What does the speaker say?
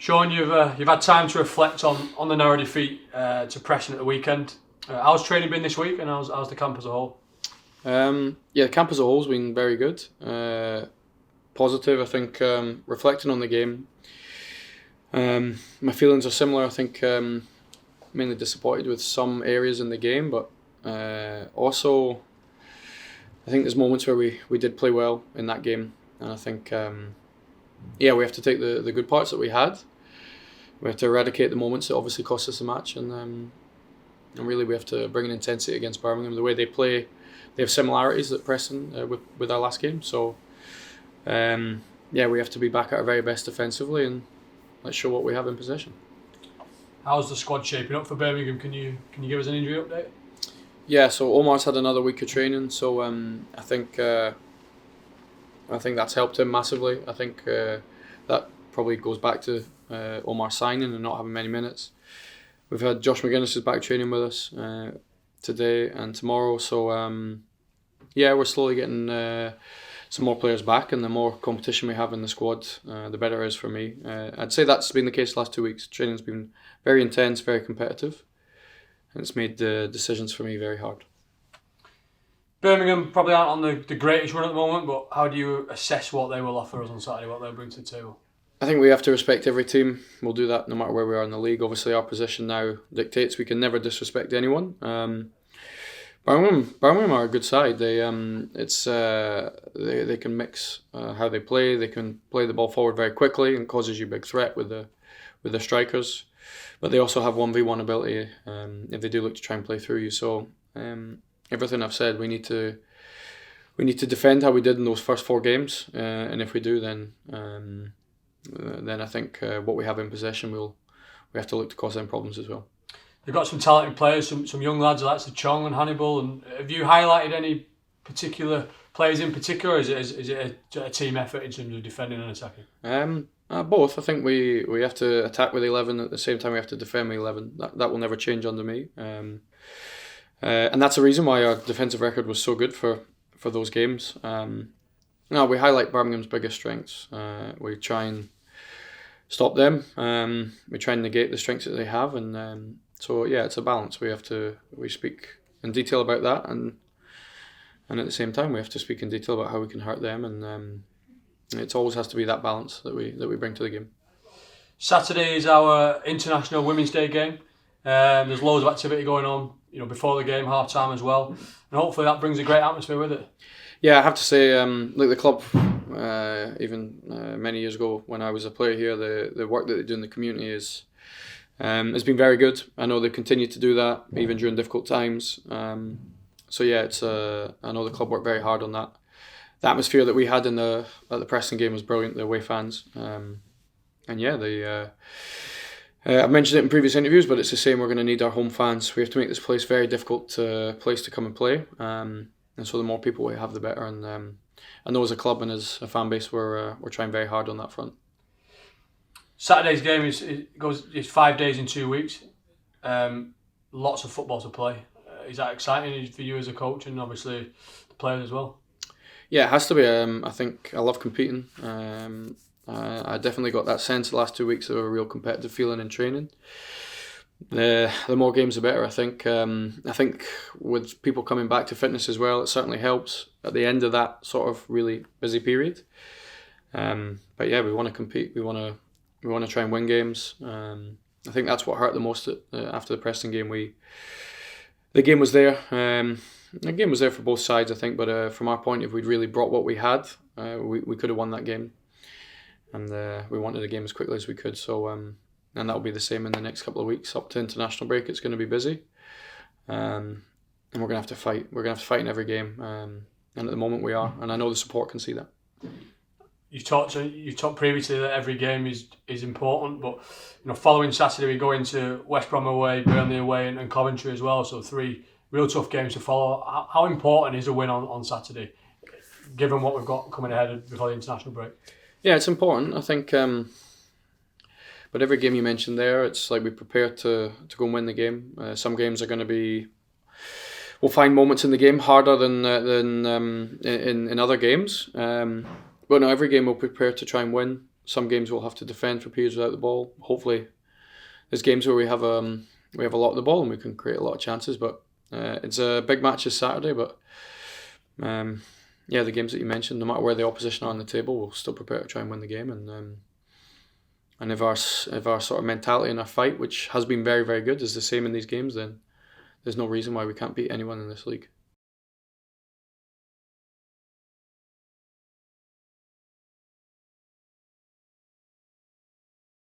Shaun, you've had time to reflect on the narrow defeat to Preston at the weekend. How's training been this week, and how's the camp as a whole? The camp as a whole has been very good. Positive, I think. Reflecting on the game, my feelings are similar. I think mainly disappointed with some areas in the game, but also I think there's moments where we did play well in that game, and I think we have to take the good parts that we had. We have to eradicate the moments that obviously cost us the match, and really we have to bring an intensity against Birmingham. The way they play, they have similarities at Preston with our last game. So we have to be back at our very best defensively, and let's show what we have in possession. How's the squad shaping up for Birmingham? Can you give us an injury update? Yeah, so Omar's had another week of training, so I think that's helped him massively. I think that probably goes back to Omar signing and not having many minutes. We've had Josh McGuinness is back training with us today and tomorrow, so we're slowly getting some more players back, and the more competition we have in the squad, the better it is for me. I'd say that's been the case the last 2 weeks. Training's been very intense, very competitive, and it's made the decisions for me very hard. Birmingham probably aren't on the greatest run at the moment, but how do you assess what they will offer us on Saturday, what they'll bring to the table? I think we have to respect every team. We'll do that no matter where we are in the league. Obviously, our position now dictates we can never disrespect anyone. Birmingham are a good side. They can mix how they play. They can play the ball forward very quickly and causes you big threat with the strikers. But they also have 1v1 ability if they do look to try and play through you. So everything I've said, we need to defend how we did in those first 4 games, and if we do, then I think what we have in possession, we have to look to cause them problems as well. They've got some talented players, some young lads like Chong and Hannibal. And have you highlighted any particular players in particular, or is it a team effort in terms of defending and attacking? Both. I think we have to attack with 11 at the same time we have to defend with 11. That will never change under me. And that's the reason why our defensive record was so good for those games. We highlight Birmingham's biggest strengths. We try and stop them. We try and negate the strengths that they have, and it's a balance. We speak in detail about that, and at the same time we have to speak in detail about how we can hurt them, and it always has to be that balance that we bring to the game. Saturday is our International Women's Day game. There's loads of activity going on, before the game, half time as well, and hopefully that brings a great atmosphere with it. Yeah, I have to say, the club, even many years ago when I was a player here, the work that they do in the community has been very good. I know they continue to do that even during difficult times. I know the club worked very hard on that. The atmosphere that we had at the Preston game was brilliant. The away fans, I've mentioned it in previous interviews, but it's the same. We're going to need our home fans. We have to make this place very difficult place to come and play. And so the more people we have, the better. And I know as a club and as a fan base, we're trying very hard on that front. Saturday's game is 5 days in 2 weeks. Lots of football to play. Is that exciting for you as a coach, and obviously the players as well? Yeah, it has to be. I think I love competing. I definitely got that sense the last 2 weeks of a real competitive feeling in training. The more games, the better. I think with people coming back to fitness as well, it certainly helps at the end of that sort of really busy period. We want to compete. We want to try and win games. I think that's what hurt the most after the Preston game. The game was there. The game was there for both sides, I think. But from our point, if we'd really brought what we had, we could have won that game. And we wanted the game as quickly as we could. So. And that'll be the same in the next couple of weeks up to international break. It's going to be busy, and we're going to have to fight. We're going to have to fight in every game, and at the moment we are. And I know the support can see that. You talked previously that every game is important, but following Saturday we go into West Brom away, Burnley away, and Coventry as well. So 3 real tough games to follow. How important is a win on Saturday, given what we've got coming ahead before the international break? Yeah, it's important. I think. But every game you mentioned there, it's like we prepare to go and win the game. Some games are going to be... We'll find moments in the game harder than in other games. But no, every game we'll prepare to try and win. some games we'll have to defend for periods without the ball. Hopefully, there's games where we have a lot of the ball and we can create a lot of chances. But it's a big match this Saturday. But the games that you mentioned, no matter where the opposition are on the table, we'll still prepare to try and win the game. And if our sort of mentality in our fight, which has been very, very good, is the same in these games, then there's no reason why we can't beat anyone in this league.